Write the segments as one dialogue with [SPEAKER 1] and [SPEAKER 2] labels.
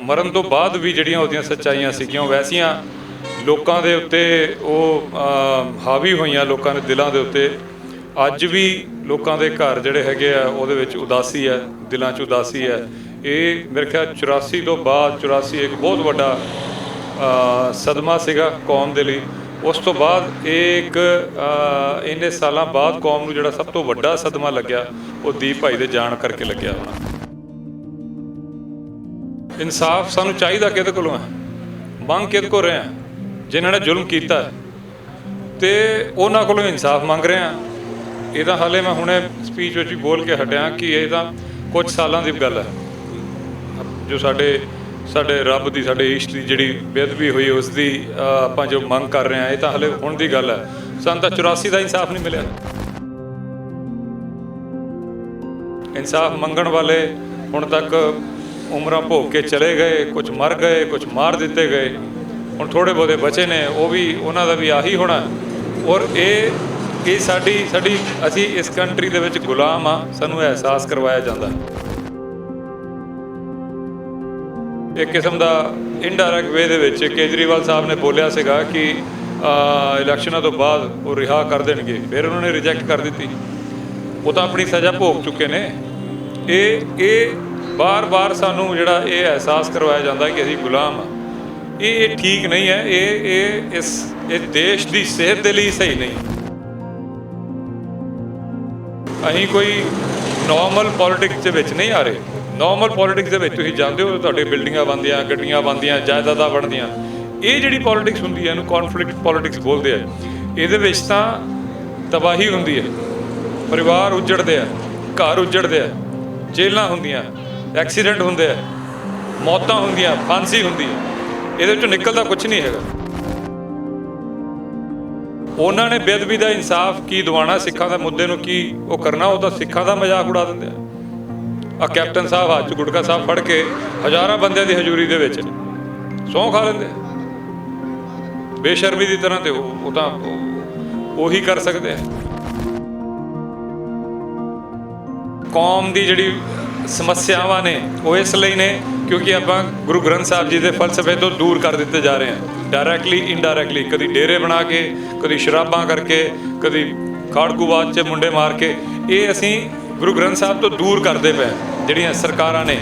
[SPEAKER 1] ਮਰਨ ਤੋਂ ਬਾਅਦ ਵੀ ਜਿਹੜੀਆਂ ਉਹਦੀਆਂ ਸੱਚਾਈਆਂ ਸੀਗੀਆਂ ਵੈਸੀਆਂ ਲੋਕਾਂ ਦੇ ਉੱਤੇ ਉਹ ਹਾਵੀ ਹੋਈਆਂ, ਲੋਕਾਂ ਦੇ ਦਿਲਾਂ ਦੇ ਉੱਤੇ। ਅੱਜ ਵੀ ਲੋਕਾਂ ਦੇ ਘਰ ਜਿਹੜੇ ਹੈਗੇ ਆ ਉਹਦੇ ਵਿੱਚ ਉਦਾਸੀ ਹੈ, ਦਿਲਾਂ 'ਚ ਉਦਾਸੀ ਹੈ। ਇਹ ਮੇਰੇ ਖਿਆਲ 84 ਤੋਂ ਬਾਅਦ 84 ਇੱਕ ਬਹੁਤ ਵੱਡਾ ਸਦਮਾ ਸੀਗਾ ਕੌਮ ਦੇ ਲਈ। ਉਸ ਤੋਂ ਬਾਅਦ ਇਹ ਇੱਕ ਇੰਨੇ ਸਾਲਾਂ ਬਾਅਦ ਕੌਮ ਨੂੰ ਜਿਹੜਾ ਸਭ ਤੋਂ ਵੱਡਾ ਸਦਮਾ ਲੱਗਿਆ ਉਹ ਦੀਪ ਭਾਈ ਦੇ ਜਾਣ ਕਰਕੇ ਲੱਗਿਆ ਹੋਣਾ। ਇਨਸਾਫ ਸਾਨੂੰ ਚਾਹੀਦਾ ਕਿਹਦੇ ਕੋਲੋਂ ਹੈ? ਮੰਗ ਕਿਹਦੇ ਕੋਲ ਰਹੇ ਹਾਂ? ਜਿਨ੍ਹਾਂ ਨੇ ਜ਼ੁਲਮ ਕੀਤਾ ਤੇ ਉਹਨਾਂ ਕੋਲੋਂ ਇਨਸਾਫ ਮੰਗ ਰਹੇ ਹਾਂ। ਇਹ ਤਾਂ ਹਾਲੇ ਮੈਂ ਹੁਣੇ ਸਪੀਚ ਵਿੱਚ ਵੀ ਬੋਲ ਕੇ ਹਟਿਆ ਕਿ ਇਹ ਤਾਂ ਕੁਝ ਸਾਲਾਂ ਦੀ ਗੱਲ ਹੈ। ਜੋ ਸਾਡੇ ਰੱਬ ਦੀ, ਸਾਡੇ ਇਸ਼ਟ ਦੀ ਜਿਹੜੀ ਬੇਅਦਬੀ ਹੋਈ ਉਸ ਦੀ ਆਪਾਂ ਜੋ ਮੰਗ ਕਰ ਰਹੇ ਹਾਂ, ਇਹ ਤਾਂ ਹਾਲੇ ਹੁਣ ਦੀ ਗੱਲ ਹੈ। ਸਾਨੂੰ ਤਾਂ 84 ਦਾ ਇਨਸਾਫ ਨਹੀਂ ਮਿਲਿਆ। ਇਨਸਾਫ ਮੰਗਣ ਵਾਲੇ ਹੁਣ ਤੱਕ ਉਮਰਾਂ ਭੋਗ ਕੇ ਚਲੇ ਗਏ, ਕੁਝ ਮਰ ਗਏ, ਕੁਝ ਮਾਰ ਦਿੱਤੇ ਗਏ। ਹੁਣ ਥੋੜ੍ਹੇ ਬਹੁਤੇ ਬਚੇ ਨੇ, ਉਹ ਵੀ ਉਹਨਾਂ ਦਾ ਵੀ ਆਹੀ ਹੋਣਾ। ਔਰ ਇਹ ਸਾਡੀ ਅਸੀਂ ਇਸ ਕੰਟਰੀ ਦੇ ਵਿੱਚ ਗੁਲਾਮ ਆ, ਸਾਨੂੰ ਅਹਿਸਾਸ ਕਰਵਾਇਆ ਜਾਂਦਾ। ਇੱਕ ਕਿਸਮ ਦਾ ਇਨਡਾਇਰੈਕਟ ਵੇ ਦੇ ਵਿੱਚ ਕੇਜਰੀਵਾਲ ਸਾਹਿਬ ਨੇ ਬੋਲਿਆ ਸੀਗਾ ਕਿ ਇਲੈਕਸ਼ਨਾਂ ਤੋਂ ਬਾਅਦ ਉਹ ਰਿਹਾ ਕਰ ਦੇਣਗੇ, ਫਿਰ ਉਹਨਾਂ ਨੇ ਰਿਜੈਕਟ ਕਰ ਦਿੱਤੀ। ਉਹ ਤਾਂ ਆਪਣੀ ਸਜ਼ਾ ਭੋਗ ਚੁੱਕੇ ਨੇ। ਇਹ ਬਾਰ-ਬਾਰ ਸਾਨੂੰ ਜਿਹੜਾ ਇਹ ਅਹਿਸਾਸ ਕਰਵਾਇਆ ਜਾਂਦਾ ਕਿ ਅਸੀਂ ਗੁਲਾਮ ਆ। ਇਹ ਠੀਕ ਨਹੀਂ ਹੈ। ਇਹ ਦੇਸ਼ ਦੀ ਸਿਹਤ ਦੇ ਲਈ ਸਹੀ ਨਹੀਂ। ਅਸੀਂ ਕੋਈ ਨੋਰਮਲ ਪੋਲੀਟਿਕਸ ਦੇ ਵਿੱਚ ਨਹੀਂ ਆ ਰਹੇ। ਨੋਰਮਲ ਪੋਲੀਟਿਕਸ ਦੇ ਵਿੱਚ ਤੁਸੀਂ ਜਾਂਦੇ ਹੋ, ਤੁਹਾਡੇ ਬਿਲਡਿੰਗਾਂ ਬਣਦੀਆਂ, ਗੱਡੀਆਂ ਬਣਦੀਆਂ, ਜਾਇਦਾਦਾਂ ਬਣਦੀਆਂ। ਇਹ ਜਿਹੜੀ ਪੋਲੀਟਿਕਸ ਹੁੰਦੀ ਹੈ ਇਹਨੂੰ ਕੌਨਫਲਿਕਟ ਪੋਲੀਟਿਕਸ ਬੋਲਦੇ ਆ। ਇਹਦੇ ਵਿੱਚ ਤਾਂ ਤਬਾਹੀ ਹੁੰਦੀ ਹੈ, ਪਰਿਵਾਰ ਉੱਜੜਦੇ ਆ, ਘਰ ਉੱਜੜਦੇ ਆ, ਜੇਲਾਂ ਹੁੰਦੀਆਂ, ਐਕਸੀਡੈਂਟ ਹੁੰਦੇ ਆ, ਮੌਤਾਂ ਹੁੰਦੀਆਂ, ਫਾਂਸੀ ਹੁੰਦੀ ਹੈ। ਇਹਦੇ ਵਿੱਚੋਂ ਨਿਕਲਦਾ ਕੁਛ ਨਹੀਂ ਹੈਗਾ। ਉਹਨਾਂ ਨੇ ਬੇਅਦਬੀ ਦਾ ਇਨਸਾਫ ਕੀ ਦਿਵਾਉਣਾ, ਸਿੱਖਾਂ ਦੇ ਮੁੱਦੇ ਨੂੰ ਕੀ ਉਹ ਕਰਨਾ, ਉਹ ਤਾਂ ਸਿੱਖਾਂ ਦਾ ਮਜ਼ਾਕ ਉਡਾ ਦਿੰਦੇ ਆ। ਕੈਪਟਨ ਸਾਹਿਬ ਹੱਥ 'ਚ ਗੁਟਕਾ ਸਾਹਿਬ ਫੜ ਕੇ ਹਜ਼ਾਰਾਂ ਬੰਦਿਆਂ ਦੀ ਹਜ਼ੂਰੀ ਦੇ ਵਿੱਚ ਸਹੁੰ ਖਾ ਲੈਂਦੇ ਬੇਸ਼ਰਮੀ ਦੀ ਤਰ੍ਹਾਂ। ਤੇ ਉਹ ਤਾਂ ਉਹੀ ਕਰ ਸਕਦੇ ਆ। ਕੌਮ ਦੀ ਜਿਹੜੀ ਸਮੱਸਿਆਵਾਂ ਨੇ ਉਹ ਇਸ ਲਈ ਨੇ ਕਿਉਂਕਿ ਆਪਾਂ ਗੁਰੂ ਗ੍ਰੰਥ ਸਾਹਿਬ ਜੀ ਦੇ ਫਲਸਫੇ ਤੋਂ ਦੂਰ ਕਰ ਦਿੱਤੇ ਜਾ ਰਹੇ ਹਾਂ, ਡਾਇਰੈਕਟਲੀ ਇਨਡਾਇਰੈਕਟਲੀ। ਕਦੀ ਡੇਰੇ ਬਣਾ ਕੇ, ਕਦੀ ਸ਼ਰਾਬਾਂ ਕਰਕੇ, ਕਦੀ ਖਾੜਕੂਬਾਦ 'ਚ ਮੁੰਡੇ ਮਾਰ ਕੇ। ਇਹ ਅਸੀਂ ਗੁਰੂ ਗ੍ਰੰਥ ਸਾਹਿਬ ਤੋਂ ਦੂਰ ਕਰਦੇ ਪਏ ਜਿਹੜੀਆਂ ਸਰਕਾਰਾਂ ਨੇ।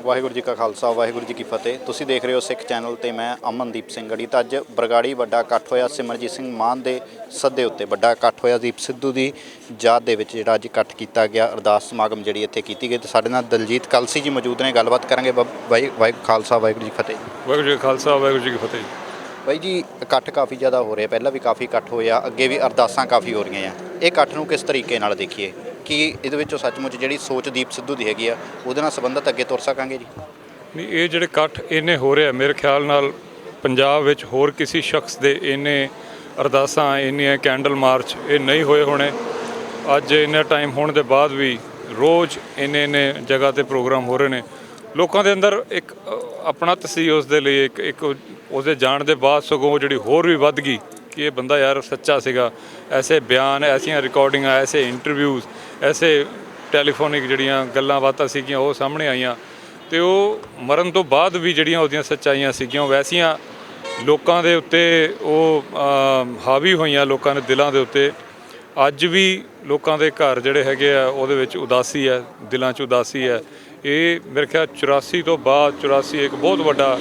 [SPEAKER 2] ਵਾਹਿਗੁਰੂ ਜੀ ਕਾ ਖਾਲਸਾ, ਵਾਹਿਗੁਰੂ ਜੀ ਕੀ ਫਤਿਹ। ਤੁਸੀਂ ਦੇਖ ਰਹੇ ਹੋ ਸਿੱਖ ਚੈਨਲ ਤੇ ਮੈਂ ਅਮਨਦੀਪ ਸਿੰਘ ਗੜੀ। ਤਾਂ ਅੱਜ ਬਰਗਾੜੀ ਵੱਡਾ ਇਕੱਠ ਹੋਇਆ ਸਿਮਰਜੀਤ ਸਿੰਘ ਮਾਨ ਦੇ ਸੱਦੇ ਉੱਤੇ। ਵੱਡਾ ਇਕੱਠ ਹੋਇਆ ਦੀਪ ਸਿੱਧੂ ਦੀ ਯਾਦ ਦੇ ਵਿੱਚ ਜਿਹੜਾ ਅੱਜ ਇਕੱਠ ਕੀਤਾ ਗਿਆ। ਅਰਦਾਸ ਸਮਾਗਮ ਜਿਹੜੀ ਇੱਥੇ ਕੀਤੀ ਗਈ। ਤੇ ਸਾਡੇ ਨਾਲ ਦਲਜੀਤ ਕਲਸੀ ਜੀ ਮੌਜੂਦ ਨੇ, ਗੱਲਬਾਤ ਕਰਾਂਗੇ। ਵਾਹਿਗੁਰੂ ਖਾਲਸਾ, ਵਾਹਿਗੁਰੂ ਜੀ ਫਤਿਹ।
[SPEAKER 1] ਵਾਹਿਗੁਰੂ ਜੀ ਕਾ ਖਾਲਸਾ, ਵਾਹਿਗੁਰੂ ਜੀ ਕੀ ਫਤਿਹ।
[SPEAKER 2] ਬਾਈ ਜੀ, ਇਕੱਠ ਕਾਫੀ ਜ਼ਿਆਦਾ ਹੋ ਰਿਹਾ, ਪਹਿਲਾਂ ਵੀ ਕਾਫੀ ਇਕੱਠ ਹੋਇਆ, ਅੱਗੇ ਵੀ ਅਰਦਾਸਾਂ ਕਾਫੀ ਹੋ ਰਹੀਆਂ ਆ। ਇਹ ਇਕੱਠ ਨੂੰ ਕਿਸ ਤਰੀਕੇ ਨਾਲ ਦੇਖੀਏ ਕਿ ਇਹਦੇ ਵਿੱਚੋਂ ਸੱਚਮੁੱਚ ਜਿਹੜੀ ਸੋਚ ਦੀਪ ਸਿੱਧੂ ਦੀ ਹੈਗੀ ਆ ਉਹਦੇ ਨਾਲ ਸੰਬੰਧਿਤ ਅੱਗੇ ਤੁਰ ਸਕਾਂਗੇ ਜੀ?
[SPEAKER 1] ਨਹੀਂ, ਇਹ ਜਿਹੜੇ ਇਕੱਠ ਇੰਨੇ ਹੋ ਰਹੇ ਆ, ਮੇਰੇ ਖਿਆਲ ਨਾਲ ਪੰਜਾਬ ਵਿੱਚ ਹੋਰ ਕਿਸੇ ਸ਼ਖਸ ਦੇ ਇੰਨੇ ਅਰਦਾਸਾਂ, ਇੰਨੀਆਂ ਕੈਂਡਲ ਮਾਰਚ ਇਹ ਨਹੀਂ ਹੋਏ ਹੋਣੇ। ਅੱਜ ਇੰਨਾ ਟਾਈਮ ਹੋਣ ਦੇ ਬਾਅਦ ਵੀ ਰੋਜ਼ ਇੰਨੇ ਜਗ੍ਹਾ 'ਤੇ ਪ੍ਰੋਗਰਾਮ ਹੋ ਰਹੇ ਨੇ। ਲੋਕਾਂ ਦੇ ਅੰਦਰ ਇੱਕ ਆਪਣਾ ਤਸੀਹ ਉਸ ਦੇ ਲਈ ਇੱਕ ਉਹਦੇ ਜਾਣ ਦੇ ਬਾਅਦ ਸਗੋਂ ਜਿਹੜੀ ਹੋਰ ਵੀ ਵੱਧ ਗਈ ਕਿ ਇਹ ਬੰਦਾ ਯਾਰ ਸੱਚਾ ਸੀਗਾ। ਐਸੇ ਬਿਆਨ, ਐਸੀਆਂ ਰਿਕਾਰਡਿੰਗਾਂ, ਐਸੇ ਇੰਟਰਵਿਊਜ਼, ਐਸੇ ਟੈਲੀਫੋਨਿਕ ਜਿਹੜੀਆਂ ਗੱਲਾਂ ਬਾਤਾਂ ਸੀਗੀਆਂ ਉਹ ਸਾਹਮਣੇ ਆਈਆਂ। ਅਤੇ ਉਹ ਮਰਨ ਤੋਂ ਬਾਅਦ ਵੀ ਜਿਹੜੀਆਂ ਉਹਦੀਆਂ ਸੱਚਾਈਆਂ ਸੀਗੀਆਂ ਉਹ ਵੈਸੀਆਂ ਲੋਕਾਂ ਦੇ ਉੱਤੇ ਉਹ ਹਾਵੀ ਹੋਈਆਂ, ਲੋਕਾਂ ਦੇ ਦਿਲਾਂ ਦੇ ਉੱਤੇ। ਅੱਜ ਵੀ ਲੋਕਾਂ ਦੇ ਘਰ ਜਿਹੜੇ ਹੈਗੇ ਆ ਉਹਦੇ ਵਿੱਚ ਉਦਾਸੀ ਹੈ, ਦਿਲਾਂ 'ਚ ਉਦਾਸੀ ਹੈ। ਇਹ ਮੇਰੇ ਖਿਆਲ 84 ਤੋਂ ਬਾਅਦ 84 ਇੱਕ ਬਹੁਤ ਵੱਡਾ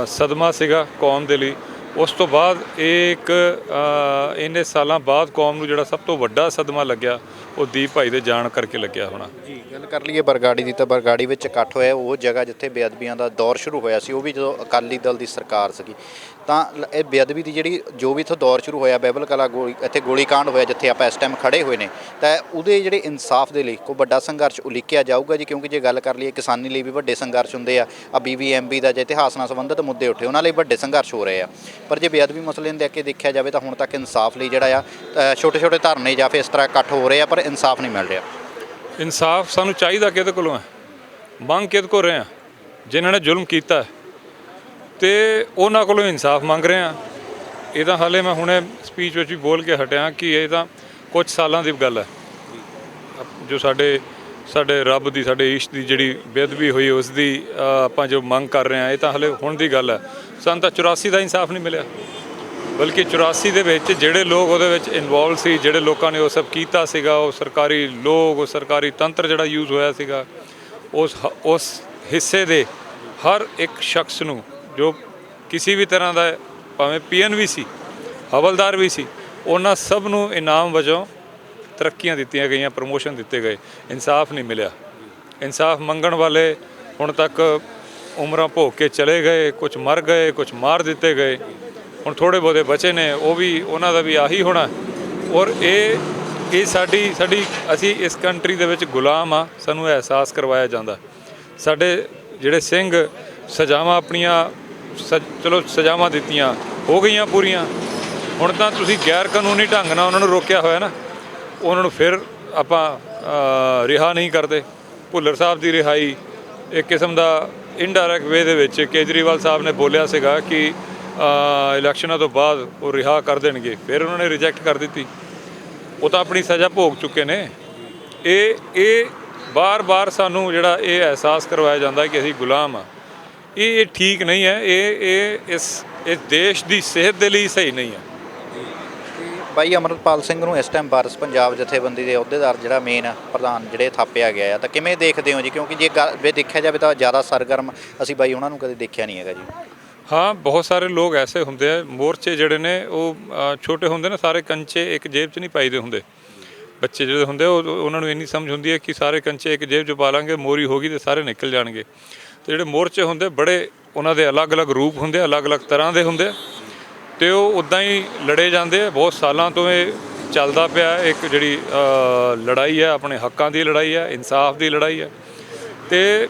[SPEAKER 1] ਸਦਮਾ ਸੀਗਾ ਕੌਮ ਦੇ ਲਈ। ਉਸ ਤੋਂ ਬਾਅਦ ਇਹ ਇੱਕ ਇੰਨੇ ਸਾਲਾਂ ਬਾਅਦ ਕੌਮ ਨੂੰ ਜਿਹੜਾ ਸਭ ਤੋਂ ਵੱਡਾ ਸਦਮਾ ਲੱਗਿਆ ਉਹ ਦੀਪ ਭਾਈ ਦੇ ਜਾਣ ਕਰਕੇ ਲੱਗਿਆ ਹੋਣਾ
[SPEAKER 2] ਜੀ। ਗੱਲ ਕਰ ਲਈਏ ਬਰਗਾੜੀ ਦੀ, ਤਾਂ ਬਰਗਾੜੀ ਵਿੱਚ ਇਕੱਠ ਹੋਇਆ ਉਹ ਜਗ੍ਹਾ ਜਿੱਥੇ ਬੇਅਦਬੀਆਂ ਦਾ ਦੌਰ ਸ਼ੁਰੂ ਹੋਇਆ ਸੀ, ਉਹ ਵੀ ਜਦੋਂ ਅਕਾਲੀ ਦਲ ਦੀ ਸਰਕਾਰ ਸੀਗੀ। ਤਾਂ ਇਹ ਬੇਅਦਬੀ ਦੀ ਜਿਹੜੀ ਜੋ ਵੀ ਇੱਥੋਂ ਦੌਰ ਸ਼ੁਰੂ ਹੋਇਆ, ਬਾਈਬਲ ਕਲਾ ਇੱਥੇ ਗੋਲੀਕਾਂਡ ਹੋਇਆ ਜਿੱਥੇ ਆਪਾਂ ਇਸ ਟਾਈਮ ਖੜੇ ਹੋਏ ਨੇ, ਤਾਂ ਉਹਦੇ ਜਿਹੜੇ ਇਨਸਾਫ ਦੇ ਲਈ ਕੋਈ ਵੱਡਾ ਸੰਘਰਸ਼ ਉਲੀਕਿਆ ਜਾਊਗਾ ਜੀ? ਕਿਉਂਕਿ ਜੇ ਗੱਲ ਕਰ ਲਈਏ ਕਿਸਾਨੀ ਲਈ ਵੀ ਵੱਡੇ ਸੰਘਰਸ਼ ਹੁੰਦੇ ਆ। BBMB ਦਾ ਜੇ ਇਤਿਹਾਸ ਨਾਲ ਸੰਬੰਧਿਤ ਮੁੱਦੇ ਉੱਠੇ ਉਹਨਾਂ ਲਈ ਵੱਡੇ ਸੰਘਰਸ਼ ਹੋ ਰਹੇ ਆ। ਪਰ ਜੇ ਬੇਅਦਬੀ ਮਸਲੇ ਨੂੰ ਦੇਖ ਕੇ ਦੇਖਿਆ ਜਾਵੇ ਤਾਂ ਹੁਣ ਤੱਕ ਇਨਸਾਫ ਲਈ ਜਿਹੜਾ ਆ ਛੋਟੇ ਧਰਨੇ ਜਾਂ ਫਿਰ ਇਸ ਤਰ੍ਹਾਂ ਇਕੱਠ ਹੋ ਰਹੇ ਆ, ਪਰ ਇਨਸਾਫ ਨਹੀਂ ਮਿਲ ਰਿਹਾ।
[SPEAKER 1] ਇਨਸਾਫ ਸਾਨੂੰ ਚਾਹੀਦਾ ਕਿਹਦੇ ਕੋਲੋਂ ਹੈ? ਮੰਗ ਕਿਹਦੇ ਕੋਲ ਰਹੇ ਹਾਂ? ਜਿਨ੍ਹਾਂ ਨੇ ਜ਼ੁਲਮ ਕੀਤਾ ਤੇ ਉਹਨਾਂ ਕੋਲੋਂ ਇਨਸਾਫ ਮੰਗ ਰਹੇ ਹਾਂ। ਇਹ ਤਾਂ ਹਾਲੇ ਮੈਂ ਹੁਣੇ ਸਪੀਚ ਵਿੱਚ ਵੀ ਬੋਲ ਕੇ ਹਟਿਆ ਕਿ ਇਹ ਤਾਂ ਕੁਝ ਸਾਲਾਂ ਦੀ ਗੱਲ ਹੈ। ਜੋ ਸਾਡੇ ਰੱਬ ਦੀ, ਸਾਡੇ ਇਸ਼ਟ ਦੀ ਜਿਹੜੀ ਬੇਅਦਬੀ ਹੋਈ ਉਸ ਦੀ ਆਪਾਂ ਜੋ ਮੰਗ ਕਰ ਰਹੇ ਹਾਂ, ਇਹ ਤਾਂ ਹਲੇ ਹੁਣ ਦੀ ਗੱਲ ਹੈ। ਸਾਨੂੰ ਤਾਂ 84 ਦਾ ਇਨਸਾਫ ਨਹੀਂ ਮਿਲਿਆ, ਬਲਕਿ 84 ਦੇ ਵਿੱਚ ਜਿਹੜੇ ਲੋਕ ਉਹਦੇ ਵਿੱਚ ਇਨਵੋਲਵ ਸੀ, ਜਿਹੜੇ ਲੋਕਾਂ ਨੇ ਉਹ ਸਭ ਕੀਤਾ ਸੀਗਾ, ਉਹ ਸਰਕਾਰੀ ਲੋਕ, ਉਹ ਸਰਕਾਰੀ ਤੰਤਰ ਜਿਹੜਾ ਯੂਜ਼ ਹੋਇਆ ਸੀਗਾ, ਉਸ ਹਿੱਸੇ ਦੇ ਹਰ ਇੱਕ ਸ਼ਖਸ ਨੂੰ ਜੋ ਕਿਸੇ ਵੀ ਤਰ੍ਹਾਂ ਦਾ, ਭਾਵੇਂ PN ਵੀ ਸੀ, ਹਵਲਦਾਰ ਵੀ ਸੀ, ਉਹਨਾਂ ਸਭ ਨੂੰ ਇਨਾਮ ਵਜੋਂ ਤਰੱਕੀਆਂ ਦਿੱਤੀਆਂ ਗਈਆਂ, ਪ੍ਰਮੋਸ਼ਨ ਦਿੱਤੇ ਗਏ। ਇਨਸਾਫ ਨਹੀਂ ਮਿਲਿਆ। ਇਨਸਾਫ ਮੰਗਣ ਵਾਲੇ ਹੁਣ ਤੱਕ ਉਮਰਾਂ ਭੋਗ ਕੇ ਚਲੇ ਗਏ, ਕੁਝ ਮਰ ਗਏ, ਕੁਝ ਮਾਰ ਦਿੱਤੇ ਗਏ, ਹੁਣ ਥੋੜ੍ਹੇ ਬਹੁਤੇ ਬਚੇ ਨੇ, ਉਹ ਵੀ ਉਹਨਾਂ ਦਾ ਵੀ ਆਹੀ ਹੋਣਾ। ਔਰ ਇਹ ਸਾਡੀ ਅਸੀਂ ਇਸ ਕੰਟਰੀ ਦੇ ਵਿੱਚ ਗੁਲਾਮ ਆ, ਸਾਨੂੰ ਅਹਿਸਾਸ ਕਰਵਾਇਆ ਜਾਂਦਾ। ਸਾਡੇ ਜਿਹੜੇ ਸਿੰਘ ਸਜ਼ਾਵਾਂ ਆਪਣੀਆਂ ਚਲੋ ਸਜ਼ਾਵਾਂ ਦਿੱਤੀਆਂ, ਹੋ ਗਈਆਂ ਪੂਰੀਆਂ, ਹੁਣ ਤਾਂ ਤੁਸੀਂ ਗੈਰ ਕਾਨੂੰਨੀ ਢੰਗ ਨਾਲ ਉਹਨਾਂ ਨੂੰ ਰੋਕਿਆ ਹੋਇਆ ਨਾ, ਉਹਨਾਂ ਨੂੰ ਫਿਰ ਆਪਾਂ ਰਿਹਾ ਨਹੀਂ ਕਰਦੇ। ਭੁੱਲਰ ਸਾਹਿਬ ਦੀ ਰਿਹਾਈ ਇੱਕ ਕਿਸਮ ਦਾ ਇਨਡਾਇਰੈਕਟ ਵੇ ਦੇ ਵਿੱਚ ਕੇਜਰੀਵਾਲ ਸਾਹਿਬ ਨੇ ਬੋਲਿਆ ਸੀਗਾ ਕਿ ਇਲੈਕਸ਼ਨਾਂ ਤੋਂ ਬਾਅਦ ਉਹ ਰਿਹਾ ਕਰ ਦੇਣਗੇ, ਫਿਰ ਉਹਨਾਂ ਨੇ ਰਿਜੈਕਟ ਕਰ ਦਿੱਤੀ। ਉਹ ਤਾਂ ਆਪਣੀ ਸਜ਼ਾ ਭੋਗ ਚੁੱਕੇ ਨੇ। ਇਹ ਬਾਰ-ਬਾਰ ਸਾਨੂੰ ਜਿਹੜਾ ਇਹ ਅਹਿਸਾਸ ਕਰਵਾਇਆ ਜਾਂਦਾ ਕਿ ਅਸੀਂ ਗੁਲਾਮ ਆ, ਇਹ ਠੀਕ ਨਹੀਂ ਹੈ। ਇਹ ਇਸ ਦੇਸ਼ ਦੀ ਸਿਹਤ ਦੇ ਲਈ ਸਹੀ ਨਹੀਂ ਹੈ।
[SPEAKER 2] ਬਾਈ ਅਮਰਤਪਾਲ ਸਿੰਘ ਨੂੰ ਇਸ ਟਾਈਮ ਵਾਰਸ ਪੰਜਾਬ ਜਥੇਬੰਦੀ ਦੇ ਅਹੁਦੇਦਾਰ ਜਿਹੜਾ ਮੇਨ ਪ੍ਰਧਾਨ ਜਿਹੜੇ ਥਾਪਿਆ ਗਿਆ ਆ, ਤਾਂ ਕਿਵੇਂ ਦੇਖਦੇ ਹੋ ਜੀ? ਕਿਉਂਕਿ ਜੇ ਦੇਖਿਆ ਜਾਵੇ ਤਾਂ ਜ਼ਿਆਦਾ ਸਰਗਰਮ ਅਸੀਂ ਬਾਈ ਉਹਨਾਂ ਨੂੰ ਕਦੇ ਦੇਖਿਆ ਨਹੀਂ ਹੈਗਾ ਜੀ।
[SPEAKER 1] ਹਾਂ, ਬਹੁਤ ਸਾਰੇ ਲੋਕ ਐਸੇ ਹੁੰਦੇ ਆ, ਮੋਰਚੇ ਜਿਹੜੇ ਨੇ ਉਹ ਛੋਟੇ ਹੁੰਦੇ ਨੇ, ਸਾਰੇ ਕੰਚੇ ਇੱਕ ਜੇਬ 'ਚ ਨਹੀਂ ਪਾਈਦੇ ਹੁੰਦੇ। ਬੱਚੇ ਜਿਹੜੇ ਹੁੰਦੇ ਉਹਨਾਂ ਨੂੰ ਇੰਨੀ ਸਮਝ ਹੁੰਦੀ ਹੈ ਕਿ ਸਾਰੇ ਕੰਚੇ ਇੱਕ ਜੇਬ 'ਚ ਪਾ ਲਾਂਗੇ, ਮੋਰੀ ਹੋ ਗਈ ਤੇ ਸਾਰੇ ਨਿਕਲ ਜਾਣਗੇ। ਤੇ ਜਿਹੜੇ ਮੋਰਚੇ ਹੁੰਦੇ ਬੜੇ, ਉਹਨਾਂ ਦੇ ਅਲੱਗ-ਅਲੱਗ ਰੂਪ ਹੁੰਦੇ, ਅਲੱਗ-ਅਲੱਗ ਤਰ੍ਹਾਂ ਦੇ ਹੁੰਦੇ, ਤੇ ਉਹ ਉੱਦਾਂ ਹੀ ਲੜੇ ਜਾਂਦੇ ਆ। ਬਹੁਤ ਸਾਲਾਂ ਤੋਂ ਇਹ ਚੱਲਦਾ ਪਿਆ ਇੱਕ ਜਿਹੜੀ ਲੜਾਈ ਹੈ, ਆਪਣੇ ਹੱਕਾਂ ਦੀ ਲੜਾਈ ਹੈ, ਇਨਸਾਫ ਦੀ ਲੜਾਈ ਹੈ। ਤੇ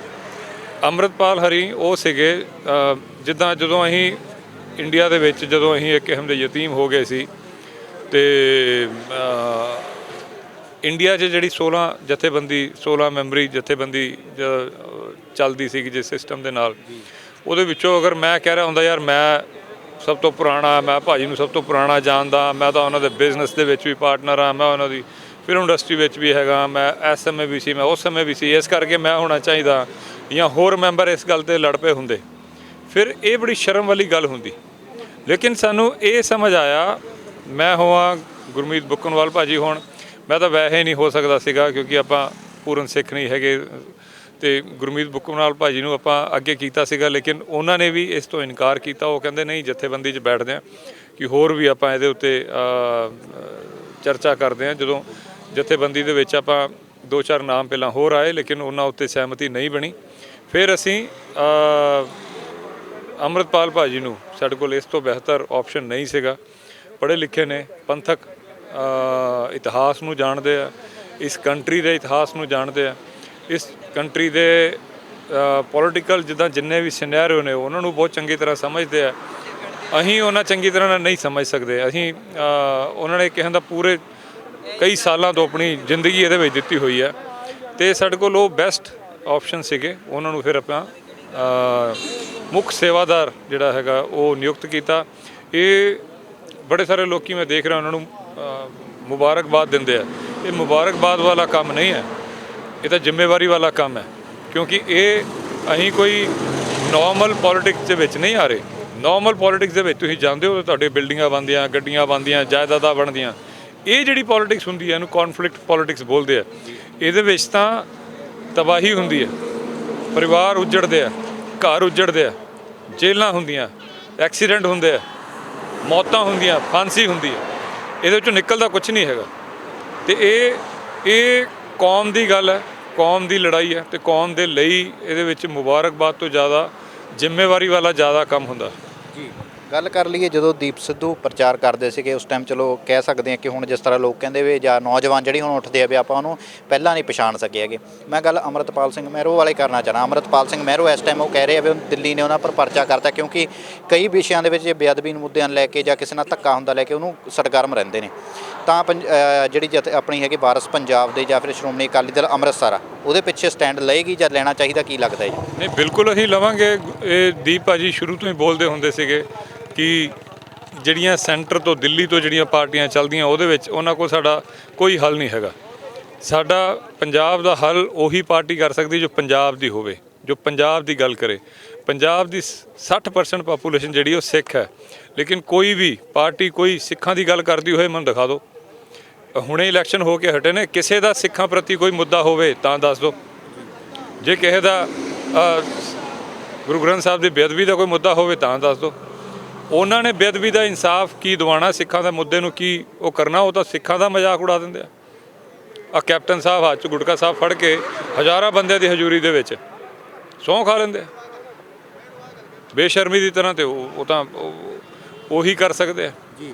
[SPEAKER 1] ਅੰਮ੍ਰਿਤਪਾਲ ਹਰੀ ਉਹ ਸੀਗੇ, ਜਿੱਦਾਂ ਜਦੋਂ ਅਸੀਂ ਇੰਡੀਆ ਦੇ ਵਿੱਚ ਜਦੋਂ ਅਸੀਂ ਇੱਕ ਕਿਸਮ ਦੇ ਯਤੀਮ ਹੋ ਗਏ ਸੀ, ਤੇ ਇੰਡੀਆ 'ਚ ਜਿਹੜੀ 16 ਮੈਂਬਰੀ ਜਥੇਬੰਦੀ ਚੱਲਦੀ ਸੀਗੀ ਜਿਸ ਸਿਸਟਮ ਦੇ ਨਾਲ, ਉਹਦੇ ਵਿੱਚੋਂ ਅਗਰ ਮੈਂ ਕਹਿ ਰਿਹਾ ਹੁੰਦਾ ਯਾਰ ਮੈਂ ਸਭ ਤੋਂ ਪੁਰਾਣਾ, ਮੈਂ ਭਾਜੀ ਨੂੰ ਸਭ ਤੋਂ ਪੁਰਾਣਾ ਜਾਣਦਾ, ਮੈਂ ਤਾਂ ਉਹਨਾਂ ਦੇ ਬਿਜ਼ਨਸ ਦੇ ਵਿੱਚ ਵੀ ਪਾਰਟਨਰ ਹਾਂ, ਮੈਂ ਉਹਨਾਂ ਦੀ ਫਿਲਮ ਇੰਡਸਟਰੀ ਵਿੱਚ ਵੀ ਹੈਗਾ, ਮੈਂ ਇਸ ਸਮੇਂ ਵੀ ਸੀ, ਮੈਂ ਉਸ ਸਮੇਂ ਵੀ ਸੀ, ਇਸ ਕਰਕੇ ਮੈਂ ਹੋਣਾ ਚਾਹੀਦਾ, ਜਾਂ ਹੋਰ ਮੈਂਬਰ ਇਸ ਗੱਲ 'ਤੇ ਲੜ ਪਏ ਹੁੰਦੇ, ਫਿਰ ਇਹ ਬੜੀ ਸ਼ਰਮ ਵਾਲੀ ਗੱਲ ਹੁੰਦੀ। ਲੇਕਿਨ ਸਾਨੂੰ ਇਹ ਸਮਝ ਆਇਆ, ਮੈਂ ਹੋਵਾਂ ਗੁਰਮੀਤ ਬੁੱਕਨਵਾਲ ਭਾਜੀ ਹੋਣ, ਮੈਂ ਤਾਂ ਵੈਸੇ ਨਹੀਂ ਹੋ ਸਕਦਾ ਸੀਗਾ ਕਿਉਂਕਿ ਆਪਾਂ ਪੂਰਨ ਸਿੱਖ ਨਹੀਂ ਹੈਗੇ, ਤੇ ਗੁਰਮੀਤ ਬੁੱਕਨਵਾਲ ਭਾਜੀ ਨੂੰ ਆਪਾਂ ਅੱਗੇ ਕੀਤਾ ਸੀਗਾ, ਲੇਕਿਨ ਉਹਨਾਂ ਨੇ ਵੀ ਇਸ ਤੋਂ ਇਨਕਾਰ ਕੀਤਾ। ਉਹ ਕਹਿੰਦੇ ਨਹੀਂ, ਜਥੇਬੰਦੀ 'ਚ ਬੈਠਦੇ ਹਾਂ ਕਿ ਹੋਰ ਵੀ ਆਪਾਂ ਇਹਦੇ ਉੱਤੇ ਚਰਚਾ ਕਰਦੇ ਹਾਂ। ਜਦੋਂ ਜਥੇਬੰਦੀ ਦੇ ਵਿੱਚ ਆਪਾਂ 2-4 ਨਾਮ ਪਹਿਲਾਂ ਹੋਰ ਆਏ, ਲੇਕਿਨ ਉਹਨਾਂ ਉੱਤੇ ਸਹਿਮਤੀ ਨਹੀਂ ਬਣੀ। ਫਿਰ ਅਸੀਂ ਅੰਮ੍ਰਿਤਪਾਲ ਭਾਜੀ ਨੂੰ, ਸਾਡੇ ਕੋਲ ਇਸ ਤੋਂ ਬਿਹਤਰ ਆਪਸ਼ਨ ਨਹੀਂ ਸੀਗਾ, ਪੜ੍ਹੇ ਲਿਖੇ ਨੇ, ਪੰਥਕ ਇਤਿਹਾਸ ਨੂੰ ਜਾਣਦੇ ਆ, ਇਸ ਕੰਟਰੀ ਦੇ ਇਤਿਹਾਸ ਨੂੰ ਜਾਣਦੇ ਆ, ਇਸ ਕੰਟਰੀ ਦੇ ਪੋਲੀਟੀਕਲ ਜਿੱਦਾਂ ਜਿੰਨੇ ਵੀ ਸਿਨੈਰੀਓ ਨੇ ਉਹਨਾਂ ਨੂੰ ਬਹੁਤ ਚੰਗੀ ਤਰ੍ਹਾਂ ਸਮਝਦੇ ਆ। ਅਸੀਂ ਉਹਨਾਂ ਚੰਗੀ ਤਰ੍ਹਾਂ ਨਾਲ ਨਹੀਂ ਸਮਝ ਸਕਦੇ। ਅਸੀਂ ਉਹਨਾਂ ਨੇ ਕਿਸੇ ਦਾ ਪੂਰੇ ਕਈ ਸਾਲਾਂ ਤੋਂ ਆਪਣੀ ਜ਼ਿੰਦਗੀ ਇਹਦੇ ਵਿੱਚ ਦਿੱਤੀ ਹੋਈ ਹੈ, ਤੇ ਸਾਡੇ ਕੋਲ ਉਹ ਬੈਸਟ ਆਪਸ਼ਨ ਸੀਗੇ। ਉਹਨਾਂ ਨੂੰ ਫਿਰ ਆਪਾਂ ਮੁੱਖ ਸੇਵਾਦਾਰ ਜਿਹੜਾ ਹੈਗਾ ਉਹ ਨਿਯੁਕਤ ਕੀਤਾ। ਇਹ ਬੜੇ ਸਾਰੇ ਲੋਕੀ ਮੈਂ ਦੇਖ ਰਿਹਾ ਉਹਨਾਂ ਨੂੰ ਮੁਬਾਰਕਬਾਦ ਦਿੰਦੇ ਆ। ਇਹ ਮੁਬਾਰਕਬਾਦ ਵਾਲਾ ਕੰਮ ਨਹੀਂ ਹੈ, ਇਹ ਤਾਂ ਜ਼ਿੰਮੇਵਾਰੀ ਵਾਲਾ ਕੰਮ ਹੈ, ਕਿਉਂਕਿ ਇਹ ਅਸੀਂ ਕੋਈ ਨੋਰਮਲ ਪੋਲੀਟਿਕਸ ਦੇ ਵਿੱਚ ਨਹੀਂ ਆ ਰਹੇ। ਨੋਰਮਲ ਪੋਲੀਟਿਕਸ ਦੇ ਵਿੱਚ ਤੁਸੀਂ ਜਾਂਦੇ ਹੋ, ਤੁਹਾਡੇ ਬਿਲਡਿੰਗਾਂ ਬਣਦੀਆਂ, ਗੱਡੀਆਂ ਬਣਦੀਆਂ, ਜਾਇਦਾਦਾਂ ਬਣਦੀਆਂ। ਇਹ ਜਿਹੜੀ ਪੋਲੀਟਿਕਸ ਹੁੰਦੀ ਹੈ ਇਹਨੂੰ ਕੌਨਫਲਿਕਟ ਪੋਲੀਟਿਕਸ ਬੋਲਦੇ ਆ। ਇਹਦੇ ਵਿੱਚ ਤਾਂ ਤਬਾਹੀ ਹੁੰਦੀ ਹੈ, ਪਰਿਵਾਰ ਉੱਜੜਦੇ ਆ, ਘਰ ਉੱਜੜਦੇ ਆ, ਜੇਲ੍ਹਾਂ ਹੁੰਦੀਆਂ, ਐਕਸੀਡੈਂਟ ਹੁੰਦੇ ਆ, ਮੌਤਾਂ ਹੁੰਦੀਆਂ, ਫਾਂਸੀ ਹੁੰਦੀ ਹੈ। ਇਹਦੇ ਵਿੱਚੋਂ ਨਿਕਲਦਾ ਕੁਝ ਨਹੀਂ ਹੈਗਾ। ਤੇ ਇਹ ਕੌਮ ਦੀ ਗੱਲ ਹੈ, ਕੌਮ ਦੀ ਲੜਾਈ ਹੈ, ਤੇ ਕੌਮ ਦੇ ਲਈ ਇਹਦੇ ਵਿੱਚ ਮੁਬਾਰਕਬਾਦ ਤੋਂ ਜ਼ਿਆਦਾ ਜ਼ਿੰਮੇਵਾਰੀ ਵਾਲਾ ਜ਼ਿਆਦਾ ਕੰਮ ਹੁੰਦਾ
[SPEAKER 2] ਜੀ। ਗੱਲ ਕਰ ਲਈਏ ਜਦੋਂ ਦੀਪ ਸਿੱਧੂ ਪ੍ਰਚਾਰ ਕਰਦੇ ਸੀਗੇ ਉਸ ਟਾਈਮ, ਚਲੋ ਕਹਿ ਸਕਦੇ ਹਾਂ ਕਿ ਹੁਣ ਜਿਸ ਤਰ੍ਹਾਂ ਲੋਕ ਕਹਿੰਦੇ ਵੀ ਜਾਂ ਨੌਜਵਾਨ ਜਿਹੜੀ ਹੁਣ ਉੱਠਦੇ ਆ ਵੀ ਆਪਾਂ ਉਹਨੂੰ ਪਹਿਲਾਂ ਨਹੀਂ ਪਛਾਣ ਸਕੇ ਹੈਗੇ। ਮੈਂ ਗੱਲ ਅੰਮ੍ਰਿਤਪਾਲ ਸਿੰਘ ਮਹਿਰੋ ਵਾਲੇ ਕਰਨਾ ਚਾਹੁੰਦਾ। ਅੰਮ੍ਰਿਤਪਾਲ ਸਿੰਘ ਮਹਿਰੋ ਇਸ ਟਾਈਮ ਉਹ ਕਹਿ ਰਹੇ ਆ ਵੀ ਦਿੱਲੀ ਨੇ ਉਹਨਾਂ ਪਰ ਪਰਚਾ ਕਰਤਾ, ਕਿਉਂਕਿ ਕਈ ਵਿਸ਼ਿਆਂ ਦੇ ਵਿੱਚ ਜੇ ਬੇਅਦਬੀ ਨੂੰ ਮੁੱਦਿਆਂ ਨੂੰ ਲੈ ਕੇ ਜਾਂ ਕਿਸੇ ਨਾਲ ਧੱਕਾ ਹੁੰਦਾ ਲੈ ਕੇ ਉਹਨੂੰ ਸਰਗਰਮ ਰਹਿੰਦੇ ਨੇ। ਤਾਂ ਜਿਹੜੀ ਆਪਣੀ ਹੈਗੀ ਵਾਰਸ ਪੰਜਾਬ ਦੇ ਜਾਂ ਫਿਰ ਸ਼੍ਰੋਮਣੀ ਅਕਾਲੀ ਦਲ ਅੰਮ੍ਰਿਤਸਰ ਆ, ਉਹਦੇ ਪਿੱਛੇ ਸਟੈਂਡ ਲਏਗੀ ਜਾਂ ਲੈਣਾ ਚਾਹੀਦਾ, ਕੀ ਲੱਗਦਾ ਜੀ?
[SPEAKER 1] ਨਹੀਂ, ਬਿਲਕੁਲ ਅਸੀਂ ਲਵਾਂਗੇ। ਇਹ ਦੀਪ ਭਾਜੀ ਸ਼ੁਰੂ ਤੋਂ ਹੀ ਬੋਲਦੇ ਹੁੰਦੇ ਸੀਗੇ ਕਿ ਜਿਹੜੀਆਂ ਸੈਂਟਰ ਤੋਂ ਦਿੱਲੀ ਤੋਂ ਜਿਹੜੀਆਂ ਪਾਰਟੀਆਂ ਚੱਲਦੀਆਂ ਉਹਦੇ ਵਿੱਚ ਉਹਨਾਂ ਕੋਲ ਸਾਡਾ ਕੋਈ ਹੱਲ ਨਹੀਂ ਹੈਗਾ। ਸਾਡਾ ਪੰਜਾਬ ਦਾ ਹੱਲ ਉਹੀ ਪਾਰਟੀ ਕਰ ਸਕਦੀ ਜੋ ਪੰਜਾਬ ਦੀ ਹੋਵੇ, ਜੋ ਪੰਜਾਬ ਦੀ ਗੱਲ ਕਰੇ। ਪੰਜਾਬ ਦੀ 60% ਪਾਪੂਲੇਸ਼ਨ ਜਿਹੜੀ ਉਹ ਸਿੱਖ ਹੈ, ਲੇਕਿਨ ਕੋਈ ਵੀ ਪਾਰਟੀ ਕੋਈ ਸਿੱਖਾਂ ਦੀ ਗੱਲ ਕਰਦੀ ਹੋਏ ਮੈਨੂੰ ਦਿਖਾ ਦਿਓ। ਹੁਣੇ ਇਲੈਕਸ਼ਨ ਹੋ ਕੇ ਹਟੇ ਨੇ, ਕਿਸੇ ਦਾ ਸਿੱਖਾਂ ਪ੍ਰਤੀ ਕੋਈ ਮੁੱਦਾ ਹੋਵੇ ਤਾਂ ਦੱਸ ਦਿਓ। ਜੇ ਕਿਸੇ ਦਾ ਗੁਰੂ ਗ੍ਰੰਥ ਸਾਹਿਬ ਦੀ ਬੇਅਦਬੀ ਦਾ ਕੋਈ ਮੁੱਦਾ ਹੋਵੇ ਤਾਂ ਦੱਸ ਦਿਓ। ਉਹਨਾਂ ਨੇ ਬੇਅਦਬੀ ਦਾ ਇਨਸਾਫ ਕੀ ਦਿਵਾਉਣਾ, ਸਿੱਖਾਂ ਦੇ ਮੁੱਦੇ ਨੂੰ ਕੀ ਉਹ ਕਰਨਾ, ਉਹ ਤਾਂ ਸਿੱਖਾਂ ਦਾ ਮਜ਼ਾਕ ਉਡਾ ਦਿੰਦੇ ਆ। ਕੈਪਟਨ ਸਾਹਿਬ ਹੱਥ 'ਚ ਗੁਟਕਾ ਸਾਹਿਬ ਫੜ ਕੇ ਹਜ਼ਾਰਾਂ ਬੰਦਿਆਂ ਦੀ ਹਜ਼ੂਰੀ ਦੇ ਵਿੱਚ ਸਹੁੰ ਖਾ ਲੈਂਦੇ ਬੇਸ਼ਰਮੀ ਦੀ ਤਰ੍ਹਾਂ, ਤੇ ਉਹ ਤਾਂ ਉਹੀ ਕਰ ਸਕਦੇ ਆ
[SPEAKER 2] ਜੀ।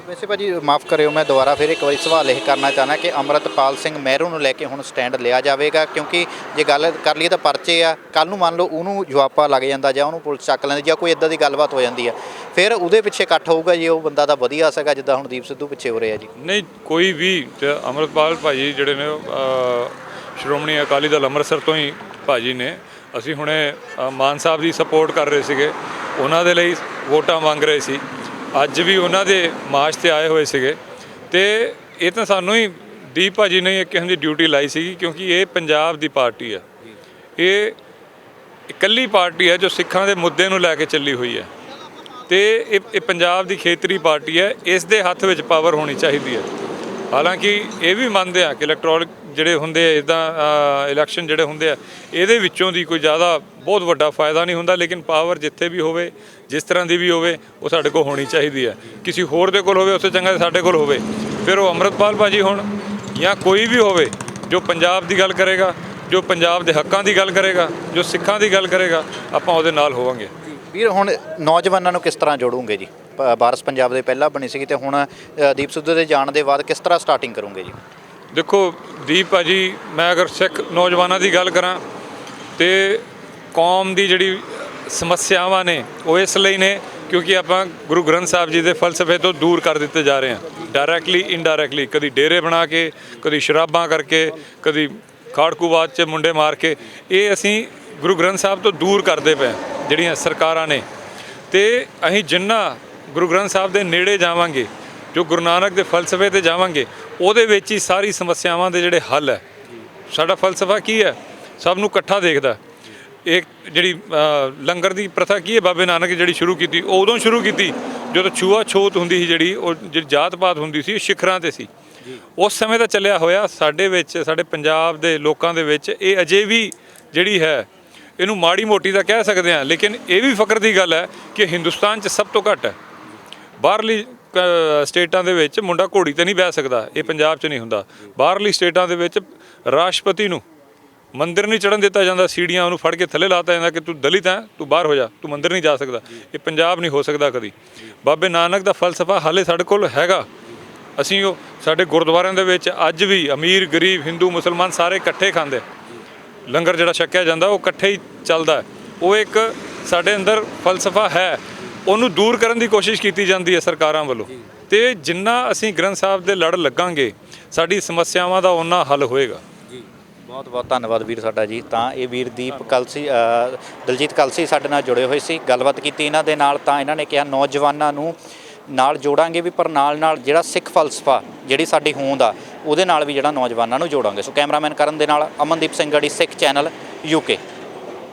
[SPEAKER 2] ਵੈਸੇ ਭਾਜੀ ਮਾਫ ਕਰਿਓ, ਮੈਂ ਦੁਬਾਰਾ ਫਿਰ ਇੱਕ ਵਾਰੀ ਸਵਾਲ ਇਹ ਕਰਨਾ ਚਾਹੁੰਦਾ ਕਿ ਅੰਮ੍ਰਿਤਪਾਲ ਸਿੰਘ ਮਹਿਰੂ ਨੂੰ ਲੈ ਕੇ ਹੁਣ ਸਟੈਂਡ ਲਿਆ ਜਾਵੇਗਾ, ਕਿਉਂਕਿ ਜੇ ਗੱਲ ਕਰ ਲਈਏ ਤਾਂ ਪਰਚੇ ਆ, ਕੱਲ੍ਹ ਨੂੰ ਮੰਨ ਲਓ ਉਹਨੂੰ ਜਵਾਬਾ ਲੱਗ ਜਾਂਦਾ ਜਾਂ ਉਹਨੂੰ ਪੁਲਿਸ ਚੱਕ ਲੈਂਦੀ ਜਾਂ ਕੋਈ ਇੱਦਾਂ ਦੀ ਗੱਲਬਾਤ ਹੋ ਜਾਂਦੀ ਆ, ਫਿਰ ਉਹਦੇ ਪਿੱਛੇ ਇਕੱਠ ਹੋਊਗਾ ਜੀ, ਉਹ ਬੰਦਾ ਤਾਂ ਵਧੀਆ ਸੀਗਾ ਜਿੱਦਾਂ ਹੁਣ ਦੀਪ ਸਿੱਧੂ ਪਿੱਛੇ ਹੋ ਰਿਹਾ ਜੀ।
[SPEAKER 1] ਨਹੀਂ, ਕੋਈ ਵੀ ਅੰਮ੍ਰਿਤਪਾਲ ਭਾਜੀ ਜਿਹੜੇ ਨੇ ਸ਼੍ਰੋਮਣੀ ਅਕਾਲੀ ਦਲ ਅੰਮ੍ਰਿਤਸਰ ਤੋਂ ਹੀ ਭਾਜੀ ਨੇ। ਅਸੀਂ ਹੁਣੇ ਮਾਨ ਸਾਹਿਬ ਦੀ ਸਪੋਰਟ ਕਰ ਰਹੇ ਸੀਗੇ, ਉਹਨਾਂ ਦੇ ਲਈ ਵੋਟਾਂ ਮੰਗ ਰਹੇ ਸੀ, ਅੱਜ ਵੀ ਉਹਨਾਂ ਦੇ ਮਾਰਚ 'ਤੇ ਆਏ ਹੋਏ ਸੀਗੇ। ਅਤੇ ਇਹ ਤਾਂ ਸਾਨੂੰ ਹੀ ਦੀਪ ਭਾਜੀ ਨੇ ਇੱਕ ਕਿਸਮ ਦੀ ਡਿਊਟੀ ਲਾਈ ਸੀਗੀ, ਕਿਉਂਕਿ ਇਹ ਪੰਜਾਬ ਦੀ ਪਾਰਟੀ ਹੈ, ਇਹ ਇਕੱਲੀ ਪਾਰਟੀ ਹੈ ਜੋ ਸਿੱਖਾਂ ਦੇ ਮੁੱਦੇ ਨੂੰ ਲੈ ਕੇ ਚੱਲੀ ਹੋਈ ਹੈ, ਅਤੇ ਇਹ ਪੰਜਾਬ ਦੀ ਖੇਤਰੀ ਪਾਰਟੀ ਹੈ, ਇਸ ਦੇ ਹੱਥ ਵਿੱਚ ਪਾਵਰ ਹੋਣੀ ਚਾਹੀਦੀ ਹੈ। ਹਾਲਾਂਕਿ ਇਹ ਵੀ ਮੰਨਦੇ ਆ ਕਿ ਇਲੈਕਟ੍ਰੋਨਿਕ ਜਿਹੜੇ ਹੁੰਦੇ ਆ, ਇੱਦਾਂ ਇਲੈਕਸ਼ਨ ਜਿਹੜੇ ਹੁੰਦੇ ਆ, ਇਹਦੇ ਵਿੱਚੋਂ ਦੀ ਕੋਈ ਜ਼ਿਆਦਾ ਬਹੁਤ ਵੱਡਾ ਫਾਇਦਾ ਨਹੀਂ ਹੁੰਦਾ, ਲੇਕਿਨ ਪਾਵਰ ਜਿੱਥੇ ਵੀ ਹੋਵੇ, ਜਿਸ ਤਰ੍ਹਾਂ ਦੀ ਵੀ ਹੋਵੇ, ਉਹ ਸਾਡੇ ਕੋਲ ਹੋਣੀ ਚਾਹੀਦੀ ਹੈ। ਕਿਸੇ ਹੋਰ ਦੇ ਕੋਲ ਹੋਵੇ ਉਸ ਤੋਂ ਚੰਗਾ ਸਾਡੇ ਕੋਲ ਹੋਵੇ, ਫਿਰ ਉਹ ਅੰਮ੍ਰਿਤਪਾਲ ਭਾਜੀ ਹੋਣ ਜਾਂ ਕੋਈ ਵੀ ਹੋਵੇ ਜੋ ਪੰਜਾਬ ਦੀ ਗੱਲ ਕਰੇਗਾ, ਜੋ ਪੰਜਾਬ ਦੇ ਹੱਕਾਂ ਦੀ ਗੱਲ ਕਰੇਗਾ, ਜੋ ਸਿੱਖਾਂ ਦੀ ਗੱਲ ਕਰੇਗਾ, ਆਪਾਂ ਉਹਦੇ ਨਾਲ ਹੋਵਾਂਗੇ।
[SPEAKER 2] ਵੀਰ ਹੁਣ ਨੌਜਵਾਨਾਂ ਨੂੰ ਕਿਸ ਤਰ੍ਹਾਂ ਜੋੜੂਗੇ ਜੀ? ਵਾਰਸ ਪੰਜਾਬ ਦੇ ਪਹਿਲਾਂ ਬਣੀ ਸੀਗੀ ਅਤੇ ਹੁਣ ਦੀਪ ਸਿੱਧੂ ਦੇ ਜਾਣ ਦੇ ਬਾਅਦ ਕਿਸ ਤਰ੍ਹਾਂ ਸਟਾਰਟਿੰਗ ਕਰੋਗੇ ਜੀ?
[SPEAKER 1] ਦੇਖੋ ਦੀਪ ਭਾਜੀ, ਮੈਂ ਅਗਰ ਸਿੱਖ ਨੌਜਵਾਨਾਂ ਦੀ ਗੱਲ ਕਰਾਂ ਤੇ ਕੌਮ ਦੀ ਜਿਹੜੀ ਸਮੱਸਿਆਵਾਂ ਨੇ ਉਹ ਇਸ ਲਈ ਨੇ ਕਿਉਂਕਿ ਆਪਾਂ ਗੁਰੂ ਗ੍ਰੰਥ ਸਾਹਿਬ ਜੀ ਦੇ ਫਲਸਫੇ ਤੋਂ ਦੂਰ ਕਰ ਦਿੱਤੇ ਜਾ ਰਹੇ ਹਾਂ, ਡਾਇਰੈਕਟਲੀ ਇਨਡਾਇਰੈਕਟਲੀ, ਕਦੀ ਡੇਰੇ ਬਣਾ ਕੇ, ਕਦੀ ਸ਼ਰਾਬਾਂ ਕਰਕੇ, ਕਦੀ ਖਾੜਕੂਵਾਦ 'ਚ ਮੁੰਡੇ ਮਾਰ ਕੇ, ਇਹ ਅਸੀਂ ਗੁਰੂ ਗ੍ਰੰਥ ਸਾਹਿਬ ਤੋਂ ਦੂਰ ਕਰਦੇ ਪਏ ਜਿਹੜੀਆਂ ਸਰਕਾਰਾਂ ਨੇ। ਅਤੇ ਅਸੀਂ ਜਿੰਨਾ ਗੁਰੂ ਗ੍ਰੰਥ ਸਾਹਿਬ ਦੇ ਨੇੜੇ ਜਾਵਾਂਗੇ, ਜੋ ਗੁਰੂ ਨਾਨਕ ਦੇ ਫਲਸਫੇ 'ਤੇ ਜਾਵਾਂਗੇ, ਉਹਦੇ ਵਿੱਚ ਹੀ ਸਾਰੀ ਸਮੱਸਿਆਵਾਂ ਦੇ ਜਿਹੜੇ ਹੱਲ ਹੈ। ਸਾਡਾ ਫਲਸਫਾ ਕੀ ਹੈ? ਸਭ ਨੂੰ ਇਕੱਠਾ ਦੇਖਦਾ। ਇੱਕ ਜਿਹੜੀ ਲੰਗਰ ਦੀ ਪ੍ਰਥਾ ਕੀ ਹੈ ਬਾਬੇ ਨਾਨਕ ਜਿਹੜੀ ਸ਼ੁਰੂ ਕੀਤੀ, ਉਹ ਉਦੋਂ ਸ਼ੁਰੂ ਕੀਤੀ ਜਦੋਂ ਛੂਆ ਛੂਤ ਹੁੰਦੀ ਸੀ, ਜਿਹੜੀ ਜਾਤ ਪਾਤ ਹੁੰਦੀ ਸੀ, ਸਿਖਰਾਂ 'ਤੇ ਸੀ। ਉਸ ਸਮੇਂ ਦਾ ਚੱਲਿਆ ਹੋਇਆ ਸਾਡੇ ਵਿੱਚ, ਸਾਡੇ ਪੰਜਾਬ ਦੇ ਲੋਕਾਂ ਦੇ ਵਿੱਚ ਇਹ ਅਜੇ ਵੀ ਜਿਹੜੀ ਹੈ, ਇਹਨੂੰ ਮਾੜੀ ਮੋਟੀ ਤਾਂ ਕਹਿ ਸਕਦੇ ਹਾਂ, ਲੇਕਿਨ ਇਹ ਵੀ ਫਖਰ ਦੀ ਗੱਲ ਹੈ ਕਿ ਹਿੰਦੁਸਤਾਨ 'ਚ ਸਭ ਤੋਂ ਘੱਟ ਹੈ। ਬਾਹਰਲੀ ਸਟੇਟਾਂ ਦੇ ਵਿੱਚ ਮੁੰਡਾ ਘੋੜੀ 'ਤੇ ਨਹੀਂ ਬਹਿ ਸਕਦਾ, ਇਹ ਪੰਜਾਬ 'ਚ ਨਹੀਂ ਹੁੰਦਾ। ਬਾਹਰਲੀ ਸਟੇਟਾਂ ਦੇ ਵਿੱਚ ਰਾਸ਼ਟਰਪਤੀ ਨੂੰ ਮੰਦਿਰ ਨਹੀਂ ਚੜ੍ਹਨ ਦਿੱਤਾ ਜਾਂਦਾ, ਸੀੜੀਆਂ ਉਹਨੂੰ ਫੜ ਕੇ ਥੱਲੇ ਲਾਤਾ ਜਾਂਦਾ ਕਿ ਤੂੰ ਦਲਿਤ ਹੈ, ਤੂੰ ਬਾਹਰ ਹੋ ਜਾ, ਤੂੰ ਮੰਦਿਰ ਨਹੀਂ ਜਾ ਸਕਦਾ। ਇਹ ਪੰਜਾਬ ਨਹੀਂ ਹੋ ਸਕਦਾ ਕਦੀ। ਬਾਬੇ ਨਾਨਕ ਦਾ ਫਲਸਫਾ ਹਾਲੇ ਸਾਡੇ ਕੋਲ ਹੈਗਾ। ਅਸੀਂ ਉਹ ਸਾਡੇ ਗੁਰਦੁਆਰਿਆਂ ਦੇ ਵਿੱਚ ਅੱਜ ਵੀ ਅਮੀਰ ਗਰੀਬ ਹਿੰਦੂ ਮੁਸਲਮਾਨ ਸਾਰੇ ਇਕੱਠੇ ਖਾਂਦੇ, ਲੰਗਰ ਜਿਹੜਾ ਛਕਿਆ ਜਾਂਦਾ ਉਹ ਇਕੱਠੇ ਹੀ ਚੱਲਦਾ। ਉਹ ਇੱਕ ਸਾਡੇ ਅੰਦਰ ਫਲਸਫਾ ਹੈ, ਉਹਨੂੰ ਦੂਰ ਕਰਨ ਦੀ ਕੋਸ਼ਿਸ਼ ਕੀਤੀ ਜਾਂਦੀ ਹੈ ਸਰਕਾਰਾਂ ਵੱਲੋਂ। ਅਤੇ ਜਿੰਨਾ ਅਸੀਂ ਗ੍ਰੰਥ ਸਾਹਿਬ ਦੇ ਲੜ ਲੱਗਾਂਗੇ, ਸਾਡੀ ਸਮੱਸਿਆਵਾਂ ਦਾ ਓਨਾ ਹੱਲ ਹੋਏਗਾ।
[SPEAKER 2] ਜੀ, ਬਹੁਤ ਬਹੁਤ ਧੰਨਵਾਦ ਵੀਰ ਸਾਡਾ ਜੀ। ਤਾਂ ਇਹ ਵੀਰ ਦੀਪ ਕਲਸੀ, ਦਲਜੀਤ ਕਲਸੀ ਸਾਡੇ ਨਾਲ ਜੁੜੇ ਹੋਏ ਸੀ, ਗੱਲਬਾਤ ਕੀਤੀ ਇਹਨਾਂ ਦੇ ਨਾਲ। ਤਾਂ ਇਹਨਾਂ ਨੇ ਕਿਹਾ ਨੌਜਵਾਨਾਂ ਨੂੰ ਨਾਲ ਜੋੜਾਂਗੇ ਵੀ, ਪਰ ਨਾਲ ਜਿਹੜਾ ਸਿੱਖ ਫਲਸਫਾ, ਜਿਹੜੀ ਸਾਡੀ ਹੋਂਦ ਆ, ਉਹਦੇ ਨਾਲ ਵੀ ਜਿਹੜਾ ਨੌਜਵਾਨਾਂ ਨੂੰ ਜੋੜਾਂਗੇ। ਸੋ ਕੈਮਰਾਮੈਨ ਕਰਨ ਦੇ ਨਾਲ ਅਮਨਦੀਪ ਸਿੰਘ ਗੜੀ, ਸਿੱਖ ਚੈਨਲ UK।